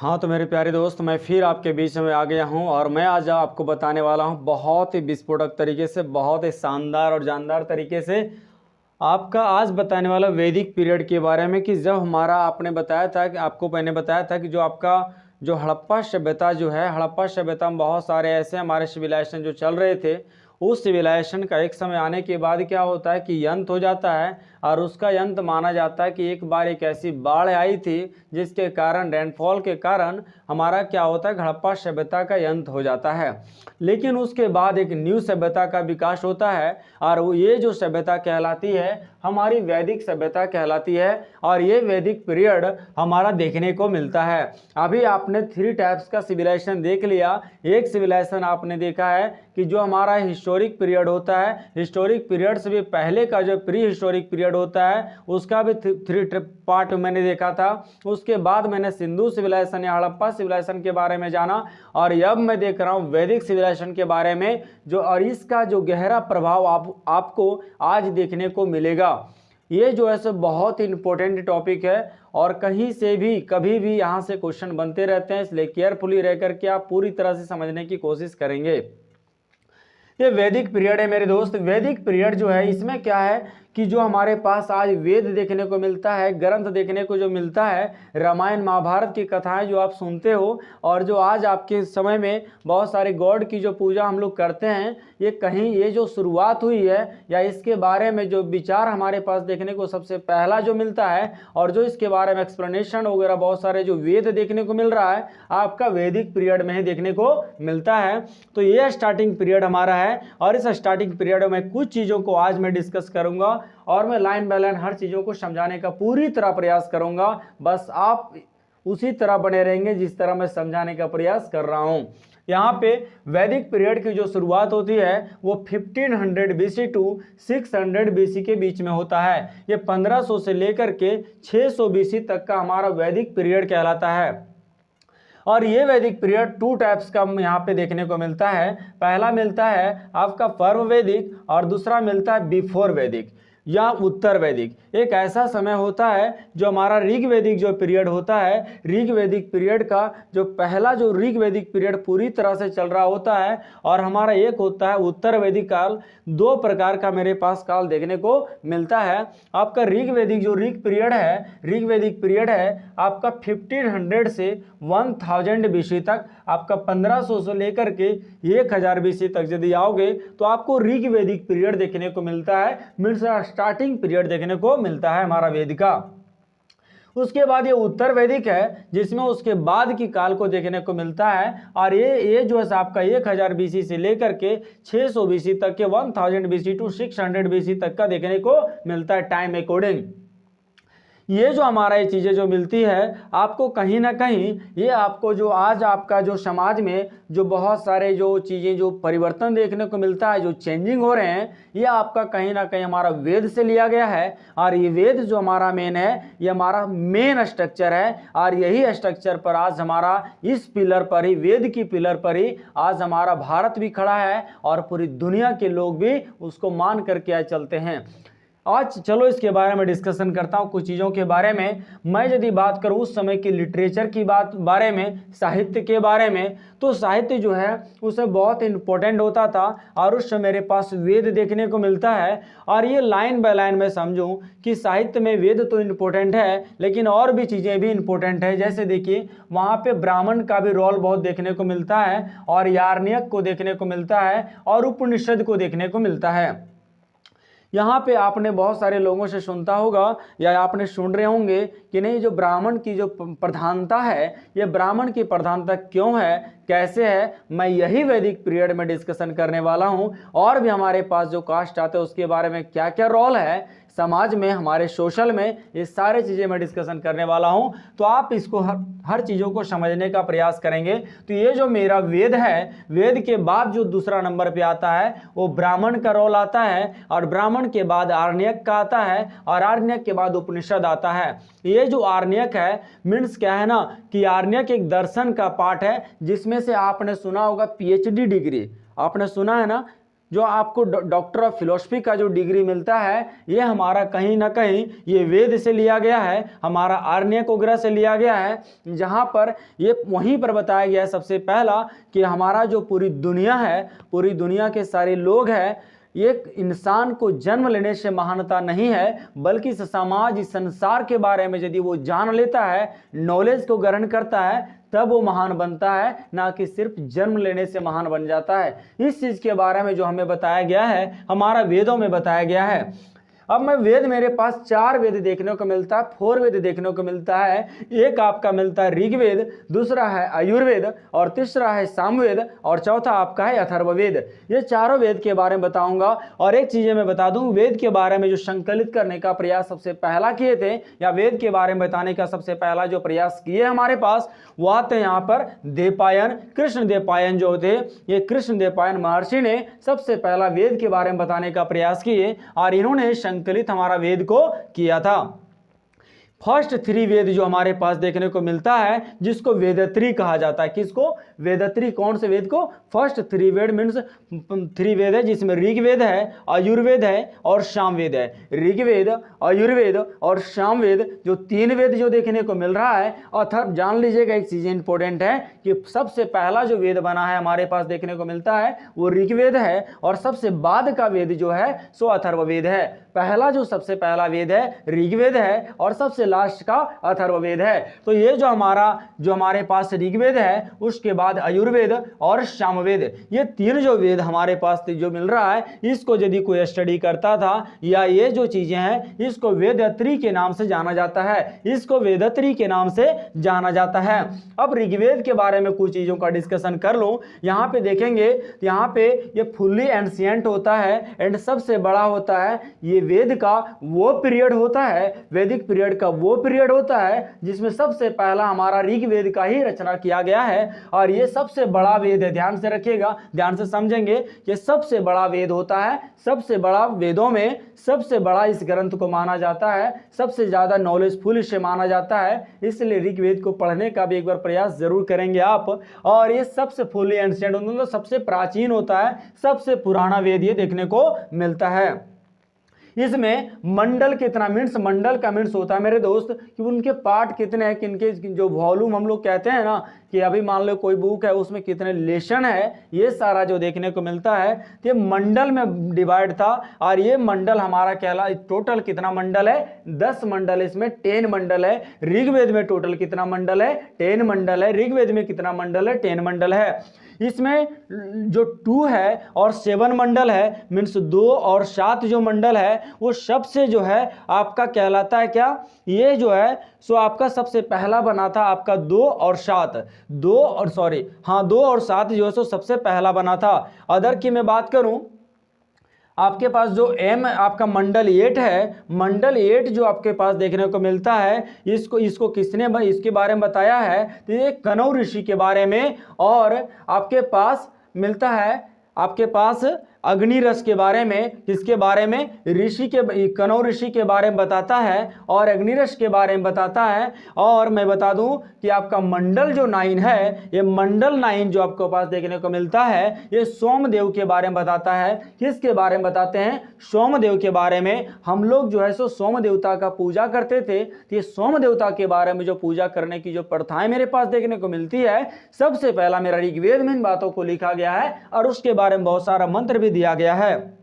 हाँ तो मेरे प्यारे दोस्त, मैं फिर आपके बीच में आ गया हूँ और मैं आज आपको बताने वाला हूँ बहुत ही विस्फोटक तरीके से, बहुत ही शानदार और जानदार तरीके से आपका आज बताने वाला वैदिक पीरियड के बारे में। कि जब हमारा आपने बताया था कि आपको मैंने बताया था कि जो आपका जो हड़प्पा सभ्यता जो है, हड़प्पा सभ्यता में बहुत सारे ऐसे हमारे सिविलाइजेशन जो चल रहे थे, उस सिविलाइजेशन का एक समय आने के बाद क्या होता है कि अंत हो जाता है। और उसका अंत माना जाता है कि एक बार एक ऐसी बाढ़ आई थी जिसके कारण, रेनफॉल के कारण हमारा क्या होता है, हड़प्पा सभ्यता का अंत हो जाता है। लेकिन उसके बाद एक न्यू सभ्यता का विकास होता है और ये जो सभ्यता कहलाती है हमारी वैदिक सभ्यता कहलाती है। और ये वैदिक पीरियड हमारा देखने को मिलता है। अभी आपने 3 टाइप्स का सिविलाइजेशन देख लिया। एक सिविलाइजेशन आपने देखा है कि जो हमारा हिस्टोरिक पीरियड होता है, हिस्टोरिक पीरियड से भी पहले का जो प्री हिस्टोरिक पीरियड होता है उसका भी 3 पार्ट मैंने देखा था। उसके बाद मैंने सिंधु सिविलाइजेशन या हड़प्पा सिविलाइजेशन के बारे में जाना और अब मैं देख रहा हूँ वैदिक सिविलाइजेशन के बारे में जो, और इसका जो गहरा प्रभाव आपको आज देखने को मिलेगा। ये जो है सो बहुत ही इंपॉर्टेंट टॉपिक है और कहीं से भी कभी भी यहाँ से क्वेश्चन बनते रहते हैं, इसलिए केयरफुली रह करके आप पूरी तरह से समझने की कोशिश करेंगे। ये वैदिक पीरियड है मेरे दोस्त। वैदिक पीरियड जो है इसमें क्या है कि जो हमारे पास आज वेद देखने को मिलता है, ग्रंथ देखने को जो मिलता है, रामायण महाभारत की कथाएं जो आप सुनते हो और जो आज आपके समय में बहुत सारे गॉड की जो पूजा हम लोग करते हैं, ये कहीं ये जो शुरुआत हुई है या इसके बारे में जो विचार हमारे पास देखने को सबसे पहला जो मिलता है और जो इसके बारे में एक्सप्लेनेशन वगैरह बहुत सारे जो वेद देखने को मिल रहा है आपका वैदिक पीरियड में ही देखने को मिलता है। तो ये स्टार्टिंग पीरियड हमारा है और इस स्टार्टिंग पीरियड में कुछ चीज़ों को आज मैं डिस्कस करूंगा और मैं लाइन बाय लाइन हर चीज़ों को समझाने का पूरी तरह प्रयास करूंगा। बस आप उसी तरह बने रहेंगे जिस तरह मैं समझाने का प्रयास कर रहा हूं। यहाँ पे वैदिक पीरियड की जो शुरुआत होती है वो 1500 BC टू 600 BC के बीच में होता है। ये 1500 से लेकर के 600 BC तक का हमारा वैदिक पीरियड कहलाता है। और ये वैदिक पीरियड 2 टाइप्स का यहाँ पे देखने को मिलता है। पहला मिलता है आपका पर्व वैदिक और दूसरा मिलता है बिफोर वैदिक या उत्तर वैदिक। एक ऐसा समय होता है जो हमारा ऋग वैदिक जो पीरियड होता है, ऋग वैदिक पीरियड का जो पहला जो ऋग वैदिक पीरियड पूरी तरह से चल रहा होता है और हमारा एक होता है उत्तर वैदिक काल। 2 प्रकार का मेरे पास काल देखने को मिलता है। आपका ऋग वैदिक जो ऋग पीरियड है, ऋग वैदिक पीरियड है आपका 1500 से 1000 BC तक, आपका 1500 से लेकर के 1000 BC तक यदि आओगे तो आपको ऋग वैदिक पीरियड देखने को मिलता है, मीन्स स्टार्टिंग पीरियड देखने को मिलता है हमारा वेद का। उसके बाद ये उत्तर वैदिक है जिसमें उसके बाद की काल को देखने को मिलता है और ये जो है आपका 1000 BC से लेकर के 600 BC तक के 1000 BC टू 600 BC तक का देखने को मिलता है टाइम अकॉर्डिंग। ये जो हमारा ये चीज़ें जो मिलती है आपको कहीं ना कहीं ये आपको जो आज आपका जो समाज में जो बहुत सारे जो चीज़ें जो परिवर्तन देखने को मिलता है, जो चेंजिंग हो रहे हैं, ये आपका कहीं ना कहीं हमारा वेद से लिया गया है। और ये वेद जो हमारा मेन है, ये हमारा मेन स्ट्रक्चर है और यही स्ट्रक्चर पर आज हमारा इस पिलर पर ही, वेद की पिलर पर ही आज हमारा भारत भी खड़ा है और पूरी दुनिया के लोग भी उसको मान करके आज चलते हैं। आज चलो इसके बारे में डिस्कशन करता हूँ कुछ चीज़ों के बारे में। मैं यदि बात करूँ उस समय की लिटरेचर की बारे में, साहित्य के बारे में, तो साहित्य जो है उसे बहुत इंपॉर्टेंट होता था और उस समय मेरे पास वेद देखने को मिलता है। और ये लाइन बाय लाइन में समझूं कि साहित्य में वेद तो इम्पोर्टेंट है लेकिन और भी चीज़ें भी इम्पोर्टेंट है। जैसे देखिए वहाँ पे ब्राह्मण का भी रोल बहुत देखने को मिलता है और यार्ण्यक को देखने को मिलता है और उपनिषद को देखने को मिलता है। यहाँ पे आपने बहुत सारे लोगों से सुनता होगा या आपने सुन रहे होंगे कि नहीं, जो ब्राह्मण की जो प्रधानता है, ये ब्राह्मण की प्रधानता क्यों है, कैसे है, मैं यही वैदिक पीरियड में डिस्कशन करने वाला हूँ। और भी हमारे पास जो कास्ट आते हैं उसके बारे में क्या क्या रोल है समाज में, हमारे सोशल में, ये सारे चीज़ें मैं डिस्कशन करने वाला हूँ। तो आप इसको हर चीज़ों को समझने का प्रयास करेंगे। तो ये जो मेरा वेद है, वेद के बाद जो दूसरा नंबर पे आता है वो ब्राह्मण का रोल आता है और ब्राह्मण के बाद आरण्यक का आता है और आरण्यक के बाद उपनिषद आता है। ये जो आरण्यक है मीन्स क्या है ना कि आरण्यक एक दर्शन का पाठ है जिसमें से आपने सुना होगा PhD डिग्री, आपने सुना है ना, जो आपको डॉक्टर ऑफ फिलोसफी का जो डिग्री मिलता है, ये हमारा कहीं ना कहीं ये वेद से लिया गया है, हमारा आरण्यक उपग्रह से लिया गया है, जहाँ पर ये वहीं पर बताया गया है सबसे पहला कि हमारा जो पूरी दुनिया है, पूरी दुनिया के सारे लोग हैं, एक इंसान को जन्म लेने से महानता नहीं है, बल्कि इस समाज, इस संसार के बारे में यदि वो जान लेता है, नॉलेज को ग्रहण करता है, तब वो महान बनता है, ना कि सिर्फ जन्म लेने से महान बन जाता है। इस चीज़ के बारे में जो हमें बताया गया है, हमारा वेदों में बताया गया है। अब मैं वेद, मेरे पास 4 वेद देखने को मिलता है, 4 वेद देखने को मिलता है। एक आपका मिलता है ऋग्वेद, दूसरा है आयुर्वेद, और तीसरा है सामवेद, और चौथा आपका है अथर्ववेद। ये चारों वेद के बारे में बताऊंगा। और एक चीज़ मैं बता दूं, वेद के बारे में जो संकलित करने का प्रयास सबसे पहला किए थे, या वेद के बारे में बताने का सबसे पहला जो प्रयास किए हमारे पास, वो आते हैं यहाँ पर देवपायन, कृष्ण देवपायन जो थे, ये कृष्ण देवपायन महर्षि ने सबसे पहला वेद के बारे में बताने का प्रयास किए, और इन्होंने संकलित हमारा वेद को किया था। फर्स्ट 3 वेद जो हमारे पास देखने को मिलता है, जिसको वेदत्री कहा जाता है। किसको? वेदत्री। कौन से वेद को? फर्स्ट 3 वेद मीन्स 3 वेद है, जिसमें ऋग्वेद है, आयुर्वेद है और सामवेद है। ऋग्वेद, आयुर्वेद और सामवेद, जो 3 वेद जो देखने को मिल रहा है। अथर्व, जान लीजिएगा एक चीज़ इंपॉर्टेंट है कि सबसे पहला जो वेद बना है हमारे पास देखने को मिलता है, वो ऋग्वेद है, और सबसे बाद का वेद जो है सो अथर्ववेद है। पहला जो सबसे पहला वेद है ऋग्वेद है, और सबसे लास्ट का अथर्ववेद है। तो ये जो हमारे पास ऋग्वेद है, उसके बाद आयुर्वेद और सामवेद, ये 3 जो वेद हमारे पास जो मिल रहा है, इसको यदि कोई स्टडी करता था, या ये जो चीजें हैं, इसको वेदत्री के नाम से जाना जाता है, इसको वेदत्री के नाम से जाना जाता है। अब ऋग्वेद के बारे में कुछ चीजों का डिस्कशन कर लूं। यहाँ पे देखेंगे, यहाँ पे ये फुल्ली एंशिएंट होता है एंड सबसे बड़ा होता है। ये वेद का वो पीरियड होता है, वैदिक पीरियड का वो पीरियड होता है, जिसमें सबसे पहला हमारा ऋग्वेद का ही रचना किया गया है, और ये सबसे बड़ा वेद है। ध्यान से रखिएगा, ध्यान से समझेंगे, ये सबसे बड़ा वेद होता है। सबसे बड़ा वेदों में सबसे बड़ा इस ग्रंथ को माना जाता है, सबसे ज्यादा नॉलेजफुल इसे माना जाता है, इसलिए ऋग्वेद को पढ़ने का भी एक बार प्रयास जरूर करेंगे आप। और ये सबसे फुली एंशिएंट, मतलब सबसे प्राचीन होता है, सबसे पुराना वेद ये देखने को मिलता है। इसमें मंडल कितना, मीन्स मंडल का मीन्स होता है मेरे दोस्त कि उनके पार्ट कितने हैं, किनके जो वॉल्यूम हम लोग कहते हैं ना, कि अभी मान लो कोई बुक है उसमें कितने लेसन है, ये सारा जो देखने को मिलता है, तो ये मंडल में डिवाइड था। और ये मंडल हमारा कहला, टोटल कितना मंडल है? 10 मंडल, इसमें 10 मंडल है। ऋग्वेद में टोटल कितना मंडल है? 10 मंडल है। ऋग्वेद में कितना मंडल है? 10 मंडल है। इसमें जो 2 है और 7 मंडल है, मीन्स 2 और 7 जो मंडल है, वो सबसे जो है आपका कहलाता है क्या, ये जो है सो आपका सबसे पहला बना था आपका 2 और 7, 2 और 7 जो है सो सबसे पहला बना था। अदर की मैं बात करूं, आपके पास जो एम आपका मंडल 8 है, मंडल 8 जो आपके पास देखने को मिलता है, इसको किसने इसके बारे में बताया है? तो ये कनौ ऋषि के बारे में। और आपके पास मिलता है, आपके पास अग्निरस के बारे में, किसके बारे में? ऋषि के, कनौ ऋषि के बारे में बताता है, और अग्निरस के बारे में बताता है। और मैं बता दूं कि आपका मंडल जो 9 है, ये मंडल 9 जो आपको पास देखने को मिलता है, ये सोमदेव के बारे में बताता है। किसके बारे में बताते हैं? सोमदेव के बारे में। हम लोग जो है सो सोम देवता का पूजा करते थे, तो ये सोम देवता के बारे में जो पूजा करने की जो प्रथाएं मेरे पास देखने को मिलती है, सबसे पहला मेरा ऋग्वेद में इन बातों को लिखा गया है, और उसके बारे में बहुत सारा मंत्र भी दिया गया है।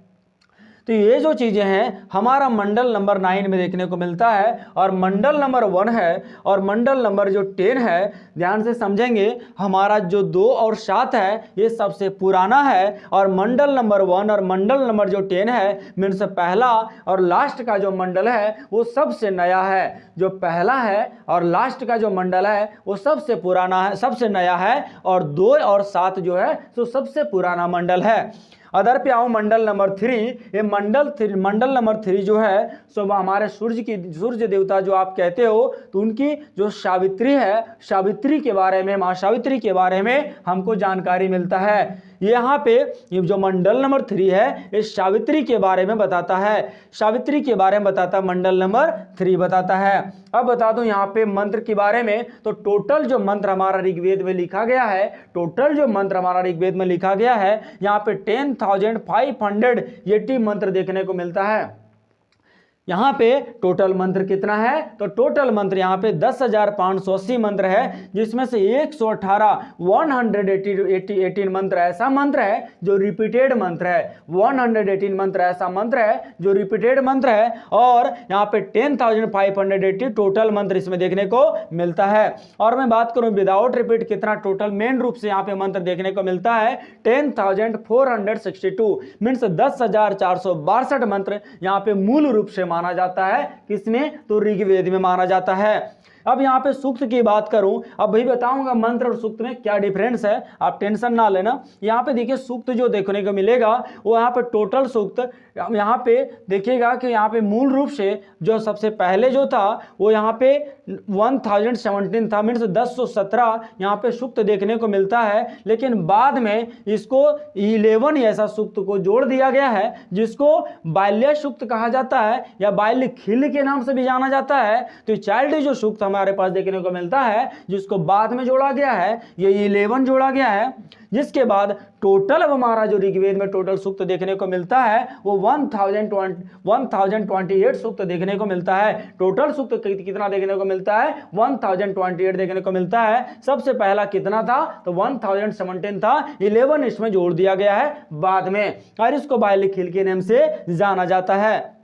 तो ये जो चीजें हैं हमारा मंडल नंबर 9 में देखने को मिलता है, और मंडल नंबर 1 है और मंडल नंबर जो 10 है, ध्यान से समझेंगे, हमारा जो 2 और 7 है ये सबसे पुराना है, और मंडल नंबर 1 और मंडल नंबर जो 10 है, मीन्स पहला और लास्ट का जो मंडल है वो सबसे नया है। जो पहला है और लास्ट का जो मंडल है वो सबसे पुराना है, सबसे नया है, और 2 और 7 जो है तो सबसे पुराना मंडल है। अदर पे आऊँ मंडल नंबर 3, ये मंडल नंबर 3 जो है सो हमारे सूर्य देवता जो आप कहते हो, तो उनकी जो सावित्री है, सावित्री के बारे में, माँ सावित्री के बारे में हमको जानकारी मिलता है। यहाँ पे ये जो मंडल नंबर 3 है ये सावित्री के बारे में बताता है, सावित्री के बारे में बताता है, मंडल नंबर 3 बताता है। अब बता दूं यहाँ पे मंत्र के बारे में, तो टोटल जो मंत्र हमारा ऋग्वेद में लिखा गया है, टोटल जो मंत्र हमारा ऋग्वेद में लिखा गया है यहाँ पे 10,580 मंत्र देखने को मिलता है। यहाँ पे टोटल मंत्र कितना है, तो टोटल मंत्र यहाँ पे 10,580 मंत्र है, जिसमें से 118 मंत्र ऐसा मंत्र है जो रिपीटेड मंत्र है, 118 मंत्र ऐसा मंत्र है जो रिपीटेड मंत्र है, और यहाँ पे 10,580 टोटल मंत्र इसमें देखने को मिलता है। और मैं बात करूँ विदाउट रिपीट कितना टोटल मेन रूप से यहाँ पे मंत्र देखने को मिलता है, 10,462 मीन्स 10,462 मंत्र यहाँ पे मूल रूप से माना जाता है। किसमें, तो ऋग्वेद में माना जाता है। अब यहाँ पे सूक्त की बात करूं, अब भी बताऊंगा मंत्र और सूक्त में क्या डिफरेंस है, आप टेंशन ना लेना। यहाँ पे देखिए सूक्त जो देखने को मिलेगा वो यहाँ पे टोटल सूक्त, यहाँ पे देखिएगा कि यहाँ पे मूल रूप से जो सबसे पहले जो था वो यहाँ पे 1017 था, मीन्स 1017 यहाँ पे सूक्त देखने को मिलता है, लेकिन बाद में इसको 11 ऐसा सूक्त को जोड़ दिया गया है जिसको बाल्य सूक्त कहा जाता है या बाल्य खिल के नाम से भी जाना जाता है। तो चाइल्ड जो सूक्त हमारे पास देखने को मिलता है जिसको बाद में जोड़ा गया है, ये 11 जोड़ा गया है, जिसके बाद टोटल अब हमारा जो ऋग्वेद में टोटल सूक्त देखने को मिलता है वो 1028 सूक्त देखने को मिलता है। टोटल सूक्त कितना देखने को मिलता है, 1028 देखने को मिलता है। सबसे पहला कितना था, तो 1017 था, 11 इसमें जोड़ दिया गया है बाद में, और इसको बाल्य खिल के नाम से जाना जाता है।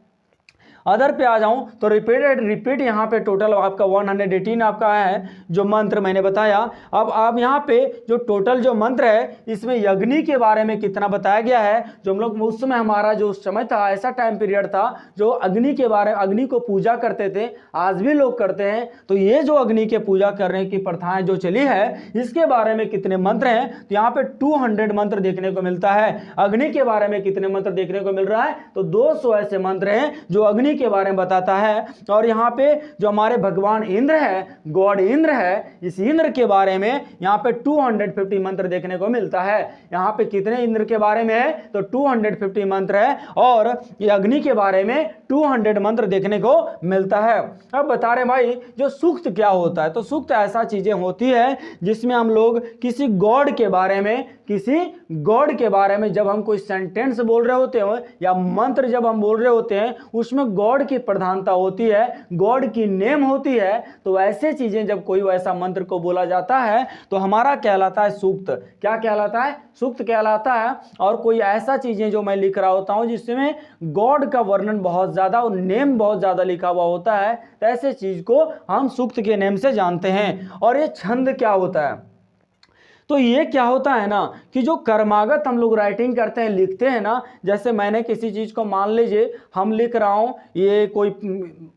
अदर पे आ जाऊं तो रिपीट यहाँ पे टोटल आपका 118 आपका है जो मंत्र मैंने बताया। अब आप यहाँ पे जो टोटल जो मंत्र है इसमें अग्नि के बारे में कितना बताया गया है, जो हम लोग उस समय हमारा जो समय था ऐसा टाइम पीरियड था जो अग्नि के बारे में अग्नि को पूजा करते थे, आज भी लोग करते हैं। तो ये जो अग्नि के पूजा करने की प्रथाएं जो चली है इसके बारे में कितने मंत्र हैं, तो यहाँ पे 200 मंत्र देखने को मिलता है। अग्नि के बारे में कितने मंत्र देखने को मिल रहा है, तो 200 ऐसे मंत्र हैं जो अग्नि के बारे में बताता है। और यहाँ पे जो हमारे भगवान इंद्र है, गॉड इंद्र है, इस इंद्र के बारे में यहाँ पे 250 मंत्र देखने को मिलता है। यहाँ पे कितने इंद्र के बारे में है, तो 250 मंत्र है, और ये अग्नि के बारे में 200 मंत्र देखने को मिलता है। अब बता रहे भाई जो सूक्त क्या होता है, तो सूक्त ऐसा चीजें होती है जिसमें हम लोग किसी गॉड के बारे में, किसी गॉड के बारे में जब हम कोई सेंटेंस बोल रहे होते हैं या मंत्र जब हम बोल रहे होते हैं उसमें गॉड की प्रधानता होती है, गॉड की नेम होती है। तो ऐसे चीजें जब कोई वैसा मंत्र को बोला जाता है तो हमारा कहलाता है सूक्त। क्या कहलाता है, सूक्त कहलाता है। और कोई ऐसा चीजें जो मैं लिख रहा होता हूं जिसमें गॉड का वर्णन बहुत ज्यादा और नेम बहुत ज्यादा लिखा हुआ होता है, तो ऐसे चीज को हम सूक्त के नेम से जानते हैं। और ये छंद क्या होता है, तो ये क्या होता है ना कि जो कर्मागत हम लोग राइटिंग करते हैं, लिखते हैं ना, जैसे मैंने किसी चीज़ को मान लीजिए हम लिख रहा हूँ ये कोई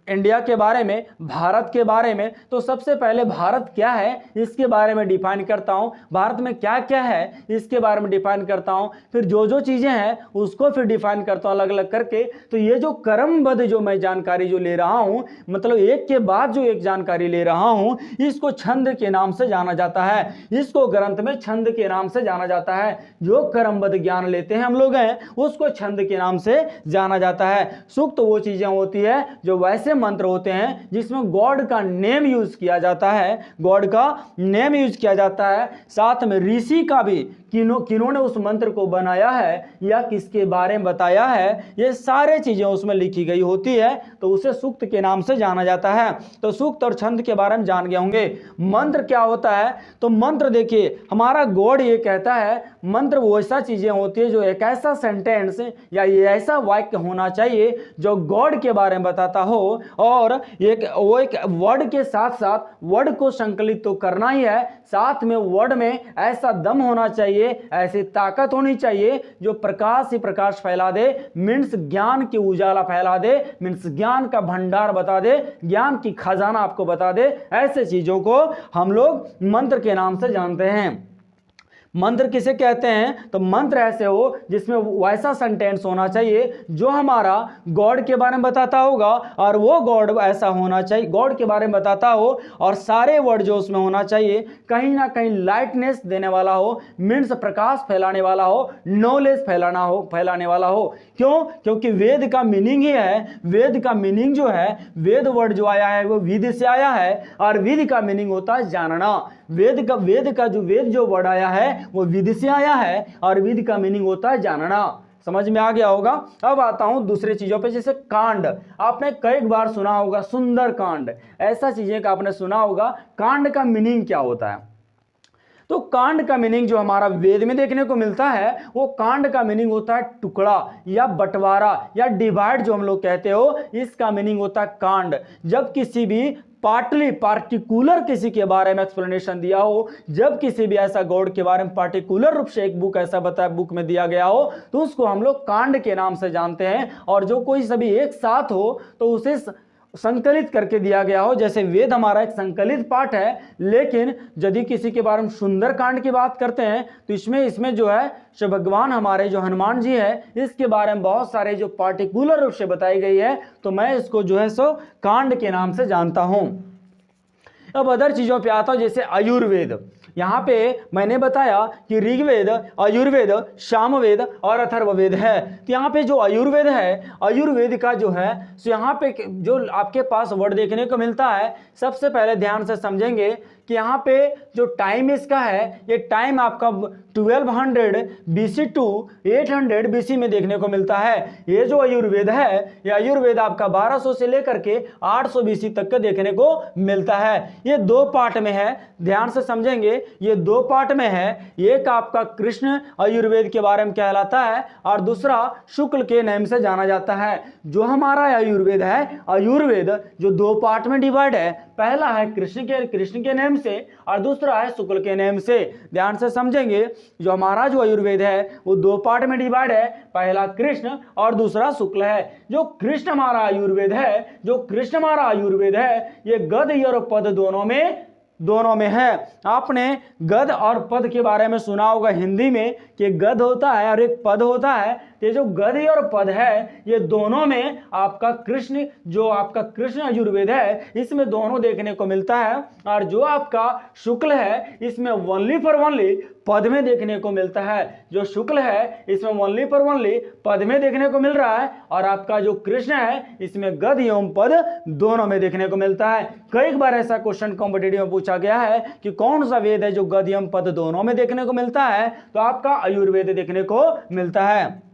इंडिया के बारे में, भारत के बारे में, तो सबसे पहले भारत क्या है इसके बारे में डिफाइन करता हूँ, भारत में क्या क्या है इसके बारे में डिफाइन करता हूँ, फिर जो जो चीज़ें हैं उसको फिर डिफाइन करता हूँ अलग अलग करके। तो ये जो क्रमबद्ध जो मैं जानकारी जो ले रहा हूँ, मतलब एक के बाद जो एक जानकारी ले रहा हूँ, इसको छंद के नाम से जाना जाता है। इसको ग्रंथ में छंद के नाम से जाना जाता है। जो क्रमबद्ध ज्ञान लेते हैं हम लोग हैं उसको छंद के नाम से जाना जाता है। सूक्त वो चीजें होती है जो वैसे मंत्र होते हैं जिसमें गॉड का नेम यूज किया जाता है, गॉड का नेम यूज किया जाता है, साथ में ऋषि का भी किन्होंने उस मंत्र को बनाया है या किसके बारे में बताया है, ये सारे चीजें उसमें लिखी गई होती है, तो उसे सूक्त के नाम से जाना जाता है। तो सूक्त और छंद के बारे में जान गए होंगे। मंत्र क्या होता है, तो मंत्र देखिए हमारा गॉड ये कहता है, मंत्र वो ऐसा चीजें होती है जो एक ऐसा सेंटेंस या ये ऐसा वाक्य होना चाहिए जो गॉड के बारे में बताता हो, और वो एक वर्ड के साथ साथ वर्ड को संकलित तो करना ही है, साथ में वर्ड में ऐसा दम होना चाहिए, ऐसी ताकत होनी चाहिए जो प्रकाश ही प्रकाश फैला दे, मीन्स ज्ञान की उजाला फैला दे, मीन्स ज्ञान का भंडार बता दे, ज्ञान की खजाना आपको बता दे। ऐसे चीजों को हम लोग मंत्र के नाम से जानते हैं। मंत्र किसे कहते हैं? तो मंत्र ऐसे हो जिसमें वैसा सेंटेंस होना चाहिए जो हमारा गॉड के बारे में बताता होगा, और वो गॉड ऐसा होना चाहिए, गॉड के बारे में बताता हो, और सारे वर्ड जो उसमें होना चाहिए कहीं ना कहीं लाइटनेस देने वाला हो, मीन्स प्रकाश फैलाने वाला हो, नॉलेज फैलाने वाला हो। क्यों? क्योंकि वेद का मीनिंग ही है, वेद का मीनिंग जो है, वेद वर्ड जो आया है वो विधि से आया है, और विधि का मीनिंग होता है जानना। वेद जो वर्ड आया है वो विधि से आया है, और विधि का मीनिंग होता है जानना। समझ में आ गया होगा। अब आता हूं दूसरी चीजों पे, जैसे कांड। आपने कई बार सुना होगा सुंदर कांड, ऐसा चीजें का आपने सुना होगा। कांड का मीनिंग क्या होता है? तो कांड का मीनिंग जो हमारा वेद में देखने को मिलता है, वो कांड का मीनिंग होता है टुकड़ा या बंटवारा या डिवाइड, जो हम लोग कहते हो, इसका मीनिंग होता है कांड। जब किसी भी पार्टिकुलर किसी के बारे में एक्सप्लेनेशन दिया हो, जब किसी भी ऐसा गॉड के बारे में पार्टिकुलर रूप से एक बुक ऐसा बताया बुक में दिया गया हो, तो उसको हम लोग कांड के नाम से जानते हैं। और जो कोई सभी एक साथ हो तो उसे संकलित करके दिया गया हो। जैसे वेद हमारा एक संकलित पाठ है, लेकिन यदि किसी के बारे में सुंदर कांड की बात करते हैं तो इसमें जो है श्री भगवान हमारे जो हनुमान जी है, इसके बारे में बहुत सारे जो पार्टिकुलर रूप से बताई गई है, तो मैं इसको जो है सो कांड के नाम से जानता हूं। अब अदर चीजों पे आता हूं, जैसे आयुर्वेद। यहाँ पे मैंने बताया कि ऋग्वेद, आयुर्वेद, सामवेद और अथर्ववेद है। तो यहाँ पे जो आयुर्वेद है, आयुर्वेद का जो है सो यहाँ पे जो आपके पास वर्ड देखने को मिलता है, सबसे पहले ध्यान से समझेंगे कि यहाँ पे जो टाइम इसका है, ये टाइम आपका 1200 BC टू 800 BC में देखने को मिलता है। ये जो आयुर्वेद है, ये आयुर्वेद आपका 1200 से लेकर के 800 BC तक का देखने को मिलता है। ये दो पार्ट में है, ध्यान से समझेंगे, ये दो पार्ट में है। एक आपका कृष्ण आयुर्वेद के बारे में कहलाता है, और दूसरा शुक्ल के नाम से जाना जाता है। जो हमारा आयुर्वेद है, आयुर्वेद जो दो पार्ट में डिवाइड है, पहला है कृष्ण के नाम से, और दूसरा है शुक्ल के नाम से। ध्यान से समझेंगे, जो हमारा जो आयुर्वेद है वो दो पार्ट में डिवाइड है, पहला कृष्ण और दूसरा शुक्ल है। जो कृष्ण हमारा आयुर्वेद है, ये गद और पद दोनों में है। आपने गद और पद के बारे में सुना होगा हिंदी में कि गद होता है और एक पद होता है। ये जो गद और पद है, ये दोनों में आपका कृष्ण आयुर्वेद है, इसमें दोनों देखने को मिलता है। और जो आपका शुक्ल है, इसमें ओनली फॉर ओनली पद में देखने को मिलता है। जो शुक्ल है, इसमें ओनली फॉर ओनली पद में देखने को मिल रहा है, और आपका जो कृष्ण है, इसमें गद एवं पद दोनों में देखने को मिलता है। कई बार ऐसा क्वेश्चन कॉम्पिटिटिव में पूछा गया है कि कौन सा वेद है जो गद एवं पद दोनों में देखने को मिलता है, तो आपका आयुर्वेद देखने को मिलता है।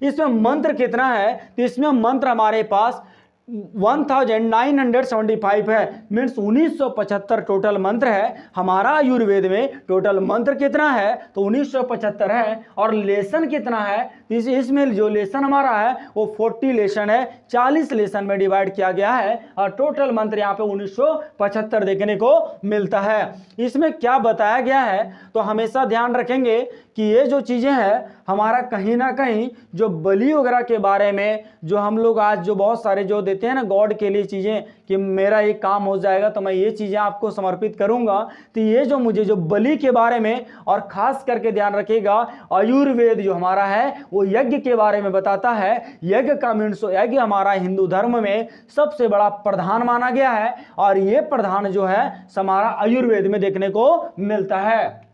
इसमें मंत्र कितना है? तो इसमें मंत्र हमारे पास 1975 है, मीन्स 1975 टोटल मंत्र है। हमारा आयुर्वेद में टोटल मंत्र कितना है? तो 1975 है। और लेसन कितना है? इसमें जो लेसन हमारा है वो 40 लेसन है, 40 लेसन में डिवाइड किया गया है, और टोटल मंत्र यहाँ पे 1975 देखने को मिलता है। इसमें क्या बताया गया है, तो हमेशा ध्यान रखेंगे कि ये जो चीज़ें हैं हमारा कहीं ना कहीं जो बलि वगैरह के बारे में, जो हम लोग आज जो बहुत सारे जो देते हैं ना गॉड के लिए चीज़ें, कि मेरा ये काम हो जाएगा तो मैं ये चीज़ें आपको समर्पित करूंगा, तो ये जो मुझे जो बलि के बारे में, और खास करके ध्यान रखिएगा, आयुर्वेद जो हमारा है वो यज्ञ के बारे में बताता है। यज्ञ का मीन्स, यज्ञ हमारा हिंदू धर्म में सबसे बड़ा प्रधान माना गया है, और ये प्रधान जो है हमारा आयुर्वेद में देखने को मिलता है।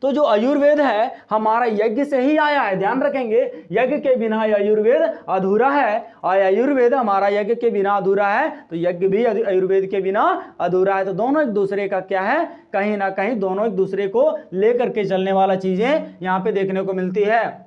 तो जो आयुर्वेद है हमारा यज्ञ से ही आया है, ध्यान रखेंगे, यज्ञ के बिना आयुर्वेद अधूरा है, और आयुर्वेद हमारा यज्ञ के बिना अधूरा है, तो यज्ञ भी आयुर्वेद के बिना अधूरा है। तो दोनों एक दूसरे का क्या है, कहीं ना कहीं दोनों एक दूसरे को लेकर के चलने वाला चीजें यहाँ पे देखने को मिलती है।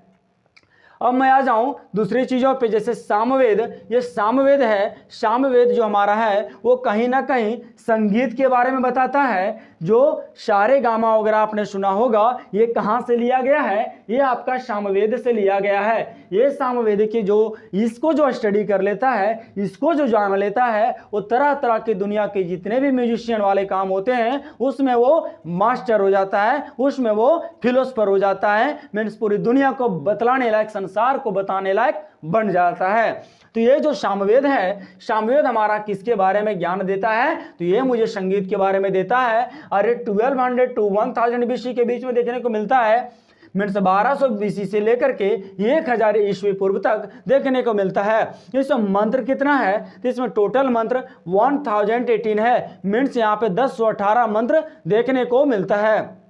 अब मैं आ जाऊं दूसरी चीज़ों पे, जैसे सामवेद। ये सामवेद है, सामवेद जो हमारा है वो कहीं ना कहीं संगीत के बारे में बताता है। जो सारे गामा वगैरह आपने सुना होगा, ये कहाँ से लिया गया है? ये आपका सामवेद से लिया गया है। ये सामवेद की जो इसको जो स्टडी कर लेता है, इसको जो जान लेता है, वो तरह तरह की दुनिया के जितने भी म्यूजिशियन वाले काम होते हैं उसमें वो मास्टर हो जाता है, उसमें वो फिलोसफर हो जाता है, मीन्स पूरी दुनिया को बतलाने लायक, संसार को बताने लायक बन जाता है। तो ये जो सामवेद है, सामवेद हमारा किसके बारे में ज्ञान देता है? तो ये मुझे संगीत के बारे में देता है। अरे 1200 to 1000 BC के बीच में देखने को मिलता है, मीन्स 1200 BC से लेकर के 1000 ईस्वी पूर्व तक देखने को मिलता है। इसमें मंत्र कितना है? तो इसमें टोटल मंत्र 1018 है, मीन्स यहाँ पे 1018 मंत्र देखने को मिलता है।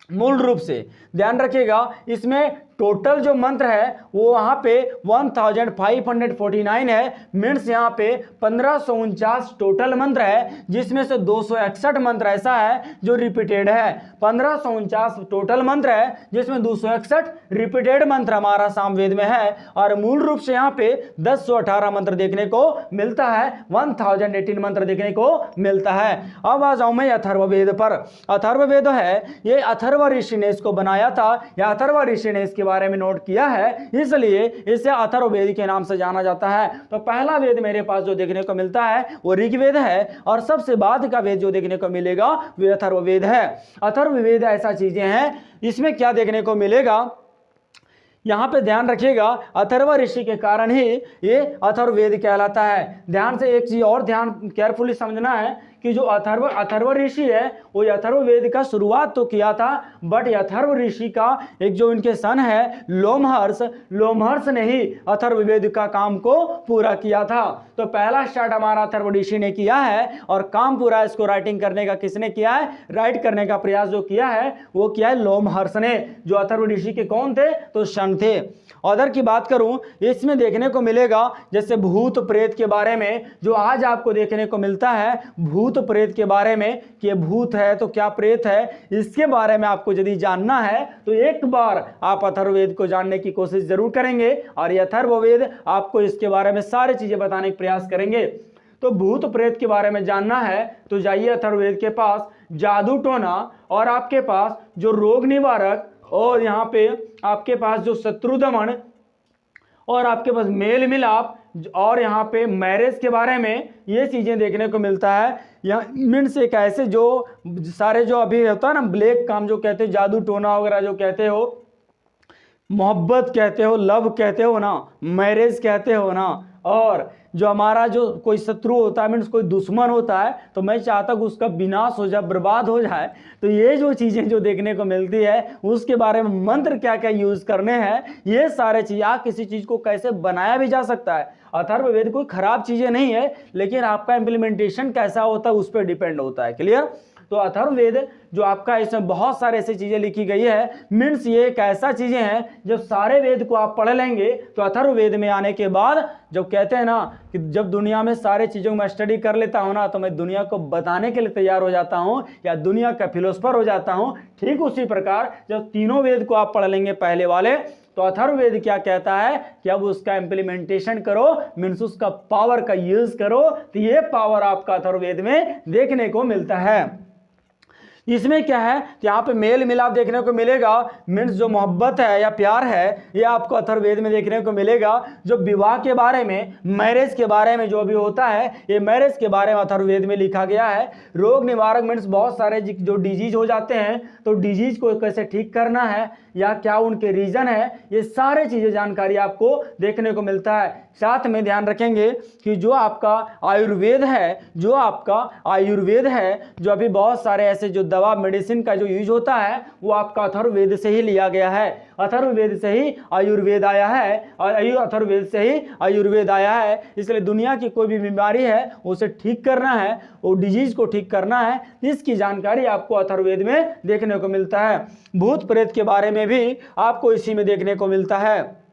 मूल रूप से ध्यान रखिएगा, इसमें टोटल जो मंत्र है वो वहाँ पे 1549 है, मीन्स यहाँ पे 1549 टोटल मंत्र है, जिसमें से 261 मंत्र ऐसा है जो रिपीटेड है। 1549 टोटल मंत्र है जिसमें 261 रिपीटेड मंत्र हमारा सामवेद में है, और मूल रूप से यहाँ पे 1018 मंत्र देखने को मिलता है, 1018 मंत्र देखने को मिलता है। अब आ जाऊं मैं अथर्ववेद पर। अथर्ववेद है, ये अथर्व ऋषि ने इसको बनाया था, या अथर्व ऋषि ने इसके बारे में नोट किया है, इसलिए इसे अथर्ववेद के नाम से जाना जाता है। तो पहला वेद मेरे पास जो देखने को मिलता है वो ऋग्वेद है, और सबसे बाद का वेद जो देखने को मिलेगा वो अथर्ववेद है। अथर्ववेद ऐसा चीजें हैं, इसमें क्या देखने को मिलेगा, यहाँ पे ध्यान रखिएगा, अथर्व ऋषि के कारण ही ये अथर्ववेद कहलाता है। ध्यान से एक चीज और ध्यान केयरफुली समझना है कि जो अथर्व ऋषि है वो अथर्ववेद का शुरुआत तो किया था, बट अथर्व ऋषि का एक जो इनके सन है लोमहर्ष ने ही अथर्ववेद का काम को पूरा किया था। तो पहला स्टार्ट हमारा अथर्व ऋषि ने किया है, और काम पूरा इसको राइटिंग करने का किसने किया है? राइट करने का प्रयास जो किया है वो किया है लोमहर्ष ने, जो अथर्व ऋषि के कौन थे? तो सन थे। अदर की बात करूं, इसमें देखने को मिलेगा जैसे भूत प्रेत के बारे में जो आज आपको देखने को मिलता है, भूत प्रेत के बारे में कि भूत है तो क्या प्रेत है, इसके बारे में आपको यदि जानना है तो एक बार आप अथर्ववेद को जानने की कोशिश जरूर करेंगे, और ये अथर्ववेद आपको इसके बारे में सारी चीजें बताने का प्रयास करेंगे। तो भूत प्रेत के बारे में जानना है तो जाइए अथर्ववेद के पास, जादू टोना और आपके पास जो रोग निवारक, और यहाँ पे आपके पास जो शत्रु दमन, और आपके पास मेल मिलाप, और यहाँ पे मैरिज के बारे में ये चीज़ें देखने को मिलता है। यहाँ मीन्स एक ऐसे जो सारे जो अभी होता है ना ब्लैक काम जो कहते हैं, जादू टोना वगैरह जो कहते हो, मोहब्बत कहते हो, लव कहते हो ना, मैरिज कहते हो ना, और जो हमारा जो कोई शत्रु होता है मीन्स कोई दुश्मन होता है, तो मैं चाहता हूँ उसका विनाश हो जाए, बर्बाद हो जाए। तो ये जो चीज़ें जो देखने को मिलती है उसके बारे में मंत्र क्या क्या यूज़ करने हैं, ये सारे चीज़, आप किसी चीज़ को कैसे बनाया भी जा सकता है। अथर्ववेद कोई खराब चीज़ें नहीं है, लेकिन आपका इम्प्लीमेंटेशन कैसा होता है उस पर डिपेंड होता है। क्लियर? तो अथर्ववेद जो आपका, इसमें बहुत सारे ऐसी चीज़ें लिखी गई है, मीन्स ये एक ऐसा चीज़ें हैं जब सारे वेद को आप पढ़ लेंगे तो अथर्ववेद में आने के बाद जब कहते हैं ना कि जब दुनिया में सारे चीज़ों में स्टडी कर लेता हूँ ना, तो मैं दुनिया को बताने के लिए तैयार हो जाता हूँ, या दुनिया का फिलोसफर हो जाता हूँ। ठीक उसी प्रकार जब तीनों वेद को आप पढ़ लेंगे पहले वाले, तो अथर्ववेद क्या कहता है कि अब उसका इम्प्लीमेंटेशन करो, मीन्स उसका पावर का यूज करो, तो ये पावर आपका अथर्ववेद में देखने को मिलता है। इसमें क्या है कि यहाँ पे मेल मिलाप देखने को मिलेगा, मीन्स जो मोहब्बत है या प्यार है ये आपको अथर्ववेद में देखने को मिलेगा। जो विवाह के बारे में, मैरिज के बारे में जो भी होता है, ये मैरिज के बारे में अथर्ववेद में लिखा गया है। रोग निवारक मीन्स बहुत सारे जो डिजीज हो जाते हैं, तो डिजीज को कैसे ठीक करना है या क्या उनके रीजन है, ये सारे चीज़ें जानकारी आपको देखने को मिलता है। साथ में ध्यान रखेंगे कि जो आपका आयुर्वेद है, जो अभी बहुत सारे ऐसे जो दवा मेडिसिन का जो यूज होता है वो आपका अथर्ववेद से ही लिया गया है। अथर्ववेद से ही आयुर्वेद आया है, और अथर्ववेद से ही आयुर्वेद आया है। इसलिए दुनिया की कोई भी बीमारी है उसे ठीक करना है, वो डिजीज को ठीक करना है, इसकी जानकारी आपको अथर्ववेद में देखने को मिलता है। भूत प्रेत के बारे में भी आपको इसी में देखने को मिलता है।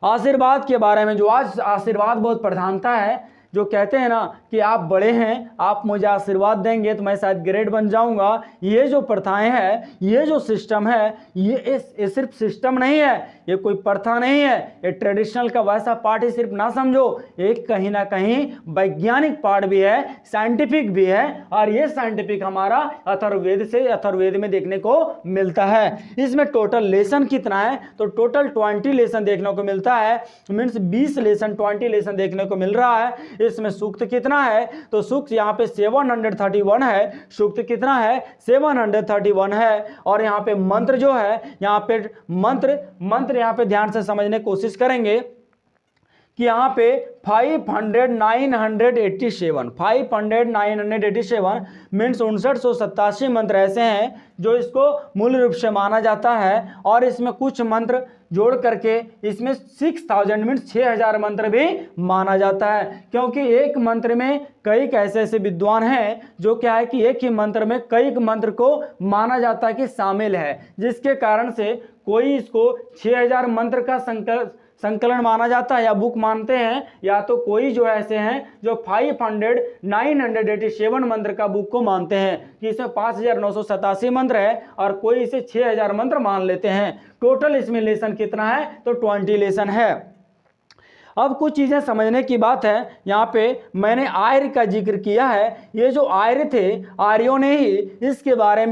आशीर्वाद के बारे में, जो आज आशीर्वाद बहुत प्रधानता है, जो कहते हैं ना कि आप बड़े हैं, आप मुझे आशीर्वाद देंगे तो मैं शायद ग्रेट बन जाऊंगा, ये जो प्रथाएं हैं, ये जो सिस्टम है, ये सिर्फ सिस्टम नहीं है, ये कोई प्रथा नहीं है, ये ट्रेडिशनल का वैसा पार्ट ही सिर्फ ना समझो, एक कहीं ना कहीं वैज्ञानिक पार्ट भी है, साइंटिफिक भी है, और ये साइंटिफिक हमारा अथर्ववेद में देखने को मिलता है। इसमें टोटल लेसन कितना है, तो टोटल 20 लेसन देखने को मिलता है, मीन्स 20 लेसन 20 लेसन देखने को मिल रहा है। इसमें सूक्त कितना है, तो सूक्त यहाँ पे 731 है, सूक्त कितना है 731 है। और यहाँ पे मंत्र जो है, यहाँ पे मंत्र यहाँ पे ध्यान से समझने की कोशिश करेंगे कि यहाँ पे 500,987 मीन्स 5987 मंत्र ऐसे हैं जो इसको मूल रूप से माना जाता है, और इसमें कुछ मंत्र जोड़ करके इसमें 6000 मीन्स 6000 मंत्र भी माना जाता है, क्योंकि एक मंत्र में कई ऐसे विद्वान हैं जो क्या है कि एक ही मंत्र में कई मंत्र को माना जाता है कि शामिल है, जिसके कारण से कोई इसको 6000 मंत्र का संकलन माना जाता है या बुक मानते हैं, या तो कोई जो ऐसे हैं जो 987 मंत्र का बुक को मानते हैं कि इसमें 5987 मंत्र है, और कोई इसे 6000 मंत्र मान लेते हैं। टोटल इसमें लेसन कितना है, तो 20 लेसन है। अब कुछ चीज़ें समझने की बात है। यहाँ पे मैंने आर्य का जिक्र किया है। ये जो आर्य थे, आर्यों ने ही इसके बारे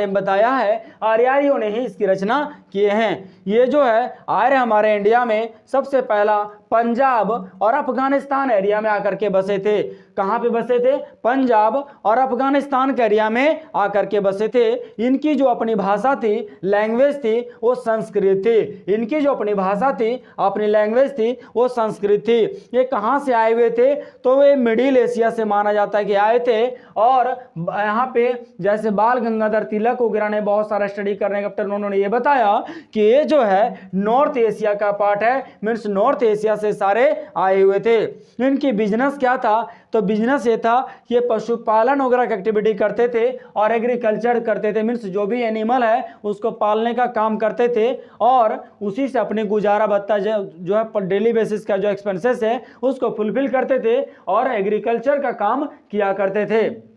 में बताया है, आर्यों ने ही इसकी रचना किए हैं। ये जो है आर्य हमारे इंडिया में सबसे पहला पंजाब और अफगानिस्तान एरिया में आकर के बसे थे। कहाँ पे बसे थे? पंजाब और अफगानिस्तान के एरिया में आकर के बसे थे। इनकी जो अपनी भाषा थी, लैंग्वेज थी, वो संस्कृत थी। इनकी जो अपनी भाषा थी, अपनी लैंग्वेज थी, वो संस्कृत थी। ये कहाँ से आए हुए थे? तो वे मिडिल एशिया से माना जाता है कि आए थे। और यहाँ पे जैसे बाल गंगाधर तिलक वगैरह ने बहुत सारा स्टडी करने के बाद उन्होंने ये बताया कि ये जो है नॉर्थ एशिया का पार्ट है, मीन्स नॉर्थ एशिया से सारे आए हुए थे। इनकी बिजनेस क्या था? तो बिजनेस ये था कि ये पशुपालन वगैरह की एक्टिविटी करते थे और एग्रीकल्चर करते थे, मीन्स जो भी एनिमल है उसको पालने का काम करते थे, और उसी से अपनी गुजारा भत्ता जो है डेली बेसिस का जो एक्सपेंसेस है उसको फुलफिल करते थे और एग्रीकल्चर का काम किया करते थे।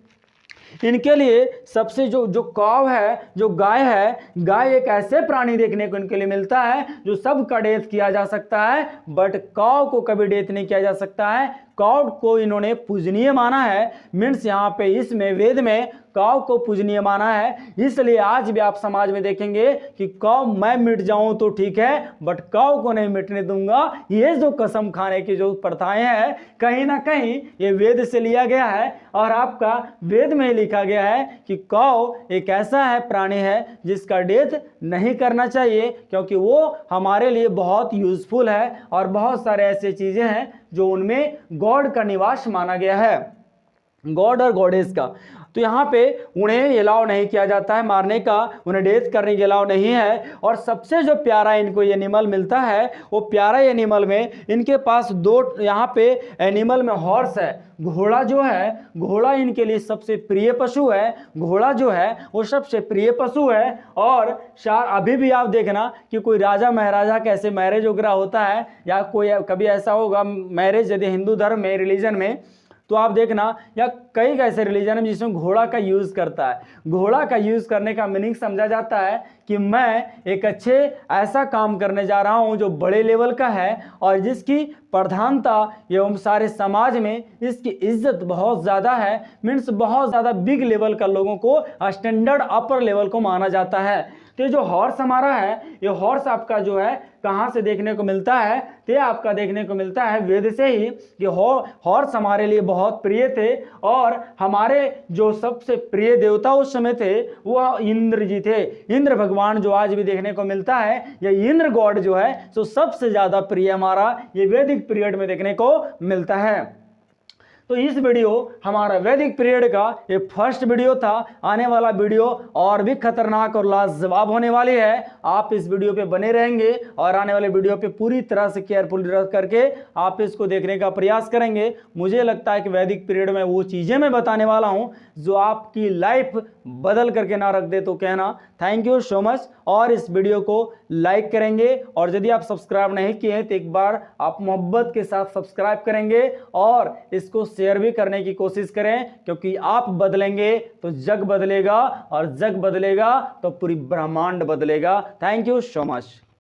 इनके लिए सबसे जो काव है, जो गाय है, गाय एक ऐसे प्राणी देखने को इनके लिए मिलता है जो सबका डेथ किया जा सकता है, बट काव को कभी डेथ नहीं किया जा सकता है। काव को इन्होंने पूजनीय माना है, मीन्स यहाँ पे इसमें वेद में काव को पूजनीय माना है। इसलिए आज भी आप समाज में देखेंगे कि काव मैं मिट जाऊं तो ठीक है, बट काव को नहीं मिटने दूंगा। ये जो कसम खाने की जो प्रथाएं हैं, कहीं ना कहीं ये वेद से लिया गया है, और आपका वेद में लिखा गया है कि काव एक ऐसा है प्राणी है जिसका डेथ नहीं करना चाहिए, क्योंकि वो हमारे लिए बहुत यूजफुल है, और बहुत सारे ऐसे चीजें हैं जो उनमें गॉड का निवास माना गया है, गॉड और गॉडेस का। तो यहाँ पे उन्हें अलाउ नहीं किया जाता है मारने का, उन्हें डेथ करने के अलाउ नहीं है। और सबसे जो प्यारा इनको एनिमल मिलता है, वो प्यारा एनिमल में इनके पास दो यहाँ पे एनिमल में हॉर्स है। घोड़ा जो है, घोड़ा इनके लिए सबसे प्रिय पशु है। घोड़ा जो है वो सबसे प्रिय पशु है। और अभी भी आप देखना कि कोई राजा महाराजा कैसे मैरिज वगैरह होता है, या कोई कभी ऐसा होगा मैरिज यदि हिंदू धर्म में, रिलीजन में, तो आप देखना, या कई ऐसे रिलीजन में जिसमें घोड़ा का यूज़ करता है। घोड़ा का यूज़ करने का मीनिंग समझा जाता है कि मैं एक अच्छे ऐसा काम करने जा रहा हूं जो बड़े लेवल का है, और जिसकी प्रधानता एवं सारे समाज में इसकी इज्जत बहुत ज़्यादा है, मीन्स बहुत ज़्यादा बिग लेवल का लोगों को स्टैंडर्ड अपर लेवल को माना जाता है। तो ये जो हॉर्स हमारा है, ये हॉर्स आपका जो है कहाँ से देखने को मिलता है? तो ये आपका देखने को मिलता है वेद से ही, कि हॉर्स हमारे लिए बहुत प्रिय थे। और हमारे जो सबसे प्रिय देवता उस समय थे वह इंद्र जी थे। इंद्र भगवान जो आज भी देखने को मिलता है, ये इंद्र गॉड जो है तो सबसे ज़्यादा प्रिय हमारा ये वैदिक पीरियड में देखने को मिलता है। तो इस वीडियो हमारा वैदिक पीरियड का ये फर्स्ट वीडियो था। आने वाला वीडियो और भी खतरनाक और लाजवाब होने वाली है। आप इस वीडियो पे बने रहेंगे और आने वाले वीडियो पे पूरी तरह से केयरफुल रह करके आप इसको देखने का प्रयास करेंगे। मुझे लगता है कि वैदिक पीरियड में वो चीज़ें मैं बताने वाला हूँ जो आपकी लाइफ बदल करके ना रख दे। तो कहना थैंक यू सो मच, और इस वीडियो को लाइक करेंगे, और यदि आप सब्सक्राइब नहीं किए हैं तो एक बार आप मोहब्बत के साथ सब्सक्राइब करेंगे और इसको शेयर भी करने की कोशिश करें, क्योंकि आप बदलेंगे तो जग बदलेगा, और जग बदलेगा तो पूरी ब्रह्मांड बदलेगा। Thank you so much.